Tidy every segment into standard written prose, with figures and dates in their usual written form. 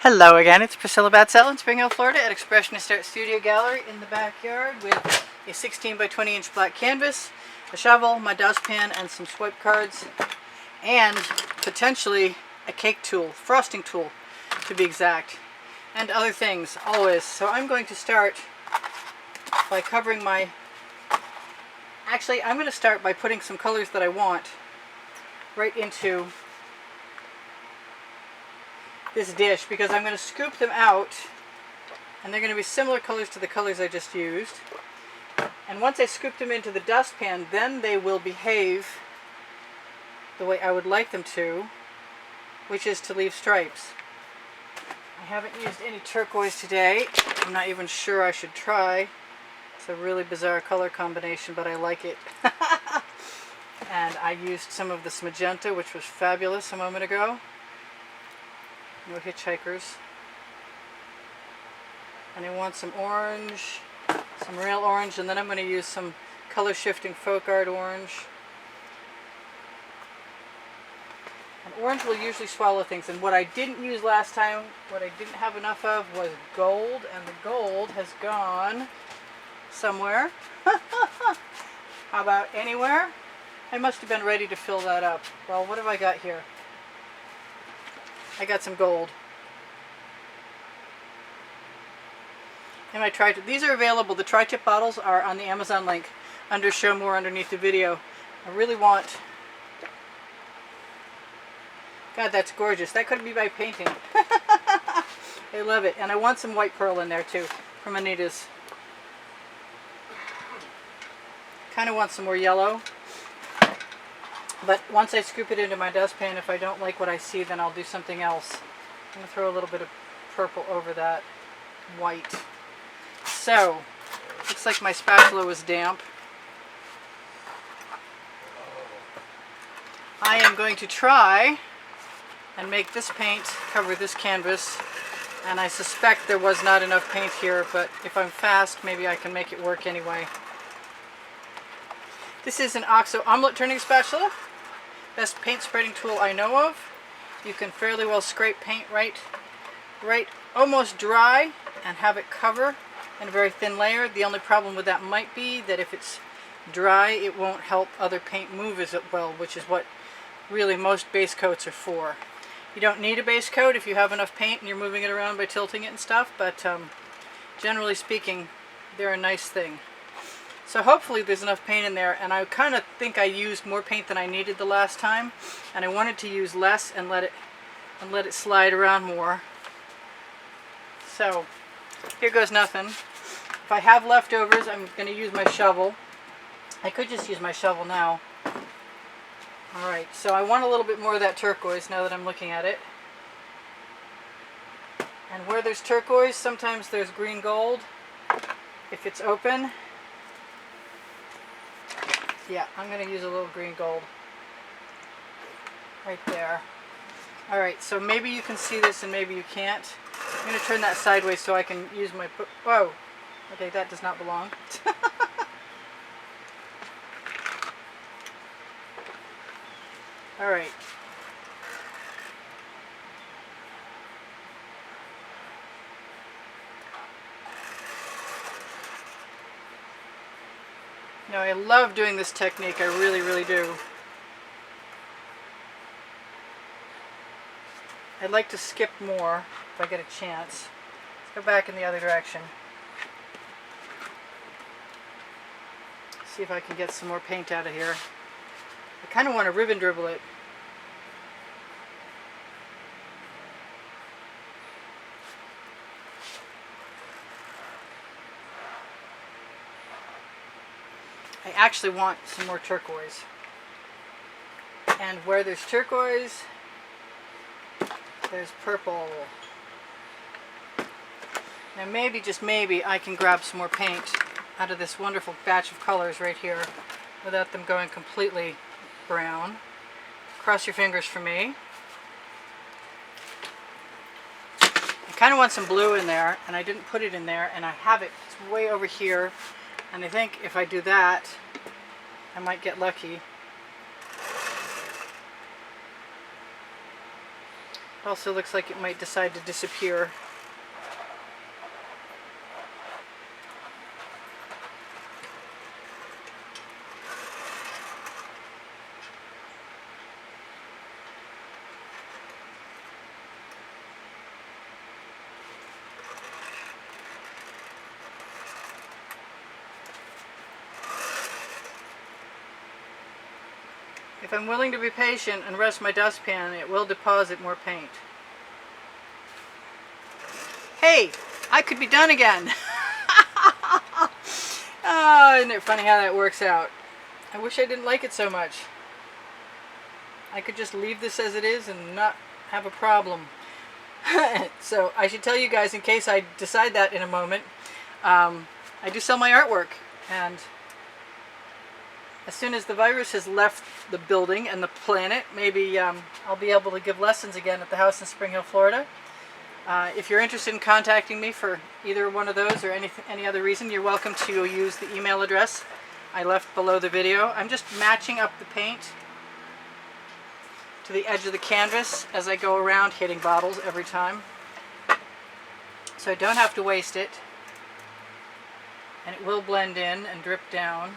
Hello again, it's Priscilla Batzell in Spring Hill, Florida at Expressionist Art Studio Gallery in the backyard with a 16 by 20 inch black canvas, a shovel, my dustpan, and some swipe cards, and potentially a cake tool, frosting tool to be exact, and other things always. So I'm going to start by covering my, I'm going to start by putting some colors that I want right into this dish, because I'm going to scoop them out and they're going to be similar colors to the colors I just used. And once I scoop them into the dustpan, then they will behave the way I would like them to, which is to leave stripes. I haven't used any turquoise today. I'm not even sure I should try. It's a really bizarre color combination, but I like it. And I used some of this magenta, which was fabulous a moment ago. No hitchhikers. And I want some orange, some real orange, and then I'm going to use some color shifting folk art orange. And orange will usually swallow things, and what I didn't use last time, what I didn't have enough of, was gold, and the gold has gone somewhere. How about anywhere? I must have been ready to fill that up. Well, what have I got here? I got some gold. And my tri-tip. These are available. The tri-tip bottles are on the Amazon link under Show More underneath the video. I really want... God, that's gorgeous. That could be by painting. I love it. And I want some white pearl in there too from Anita's. Kind of want some more yellow. But once I scoop it into my dustpan, if I don't like what I see, then I'll do something else. I'm going to throw a little bit of purple over that white. So, looks like my spatula was damp. I am going to try and make this paint cover this canvas. And I suspect there was not enough paint here, but if I'm fast, maybe I can make it work anyway. This is an OXO omelet turning spatula. Best paint spreading tool I know of. You can fairly well scrape paint right almost dry and have it cover in a very thin layer. The only problem with that might be that if it's dry, it won't help other paint move as well, which is what really most base coats are for. You don't need a base coat if you have enough paint and you're moving it around by tilting it and stuff, but generally speaking, they're a nice thing. So hopefully there's enough paint in there, and I kind of think I used more paint than I needed the last time, and I wanted to use less and let it slide around more. So here goes nothing. If I have leftovers, I'm going to use my shovel. I could just use my shovel now. Alright, so I want a little bit more of that turquoise now that I'm looking at it. And where there's turquoise, sometimes there's green gold. If it's open... Yeah, I'm going to use a little green gold right there. Alright, so maybe you can see this and maybe you can't. I'm going to turn that sideways so I can use my... Whoa! Okay, that does not belong. Alright. No, I love doing this technique. I really, really do. I'd like to skip more if I get a chance. Let's go back in the other direction. See if I can get some more paint out of here. I kind of want to ribbon dribble it. I actually want some more turquoise. And where there's turquoise, there's purple. Now maybe, just maybe, I can grab some more paint out of this wonderful batch of colors right here without them going completely brown. Cross your fingers for me. I kind of want some blue in there, and I didn't put it in there, and I have it. It's way over here. And I think if I do that, I might get lucky. It also looks like it might decide to disappear. If I'm willing to be patient and rest my dustpan, it will deposit more paint. Hey, I could be done again. Oh, isn't it funny how that works out? I wish I didn't like it so much. I could just leave this as it is and not have a problem. So I should tell you guys, in case I decide that in a moment, I do sell my artwork, and as soon as the virus has left the building and the planet, maybe I'll be able to give lessons again at the house in Spring Hill, Florida. If you're interested in contacting me for either one of those or any other reason, you're welcome to use the email address I left below the video. I'm just matching up the paint to the edge of the canvas as I go around, hitting bottles every time, so I don't have to waste it, and it will blend in and drip down.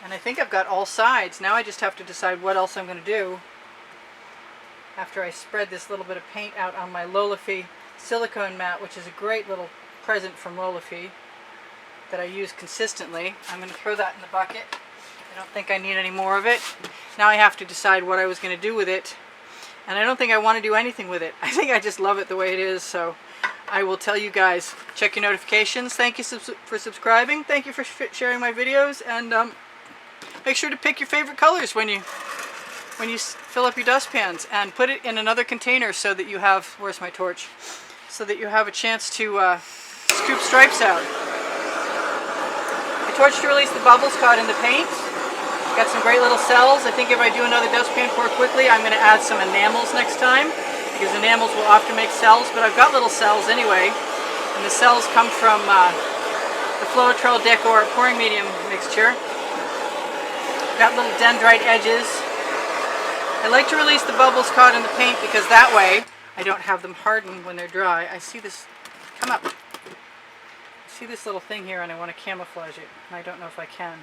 And I think I've got all sides. Now I just have to decide what else I'm going to do after I spread this little bit of paint out on my Lolafy silicone mat, which is a great little present from Lolafy that I use consistently. I'm going to throw that in the bucket. I don't think I need any more of it. Now I have to decide what I was going to do with it, and I don't think I want to do anything with it. I think I just love it the way it is, so I will tell you guys. Check your notifications. Thank you for subscribing. Thank you for sharing my videos, and make sure to pick your favorite colors when you fill up your dustpans, and put it in another container so that you have, where's my torch, so that you have a chance to scoop stripes out. I torched to release the bubbles caught in the paint. Got some great little cells. I think if I do another dustpan pour quickly, I'm going to add some enamels next time, because enamels will often make cells, but I've got little cells anyway, and the cells come from the Floetrol Decor pouring medium mixture. Got little dendrite edges. I like to release the bubbles caught in the paint because that way I don't have them harden when they're dry. I see this, come up. I see this little thing here and I want to camouflage it, and I don't know if I can.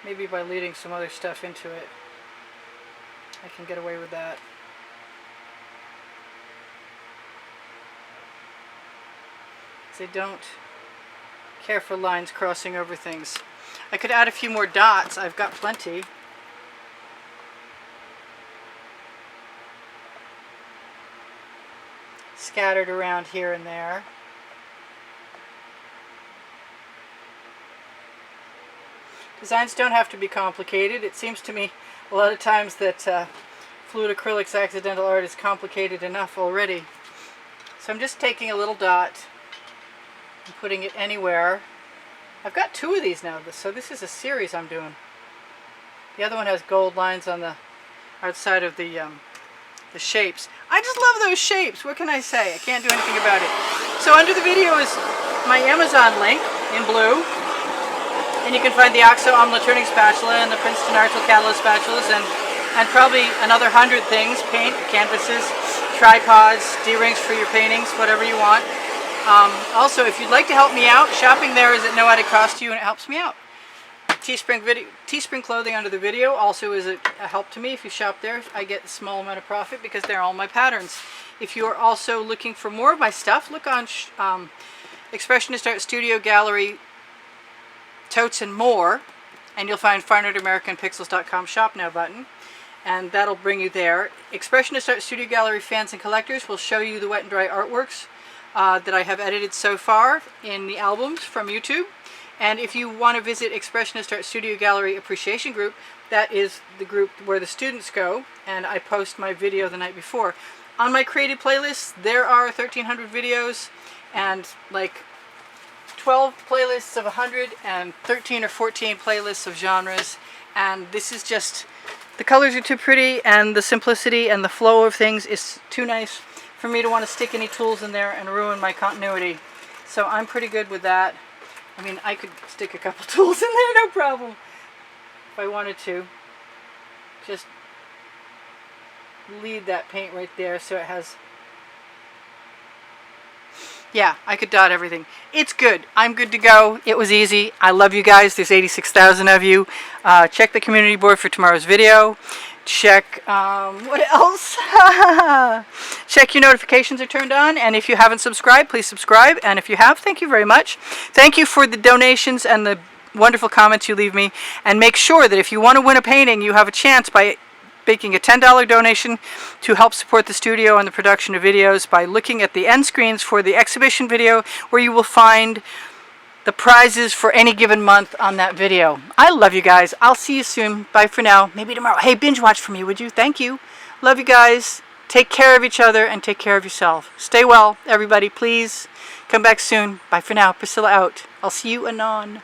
Maybe by leading some other stuff into it, I can get away with that. Because I don't care for lines crossing over things. I could add a few more dots. I've got plenty. Scattered around here and there. Designs don't have to be complicated. It seems to me a lot of times that fluid acrylics accidental art is complicated enough already. So I'm just taking a little dot and putting it anywhere. I've got two of these now, so this is a series I'm doing. The other one has gold lines on the outside of the shapes. I just love those shapes. What can I say? I can't do anything about it. So under the video is my Amazon link in blue. And you can find the OXO omelet turning spatula and the Princeton Artil catalyst spatulas and probably another 100 things. Paint, canvases, tripods, D-rings for your paintings, whatever you want. Also, if you'd like to help me out, shopping there is at no added cost to you and it helps me out. Teespring clothing under the video also is a help to me. If you shop there, I get a small amount of profit because they're all my patterns. If you are also looking for more of my stuff, look on Expressionist Art Studio Gallery Totes and More, and you'll find FineArtAmericanPixels.com Shop Now button, and that'll bring you there. Expressionist Art Studio Gallery fans and collectors will show you the wet and dry artworks that I have edited so far in the albums from YouTube. And if you want to visit Expressionist Art Studio Gallery Appreciation Group, that is the group where the students go, and I post my video the night before. On my created playlists, there are 1,300 videos and like 12 playlists of 100 and 13 or 14 playlists of genres, and this is just, the colors are too pretty and the simplicity and the flow of things is too nice for me to want to stick any tools in there and ruin my continuity. So I'm pretty good with that. I mean, I could stick a couple tools in there, no problem, if I wanted to. just lead that paint right there so it has... Yeah, I could dot everything. It's good. I'm good to go. It was easy. I love you guys. There's 86,000 of you. Check the community board for tomorrow's video. Check, what else? Check your notifications are turned on. And if you haven't subscribed, please subscribe. And if you have, thank you very much. Thank you for the donations and the wonderful comments you leave me. And make sure that if you want to win a painting, you have a chance by making a $10 donation to help support the studio and the production of videos by looking at the end screens for the exhibition video, where you will find the prizes for any given month on that video. I love you guys. I'll see you soon. Bye for now. Maybe tomorrow. Hey, binge watch for me, would you? Thank you. Love you guys. Take care of each other and take care of yourself. Stay well, everybody. Please come back soon. Bye for now. Priscilla out. I'll see you anon.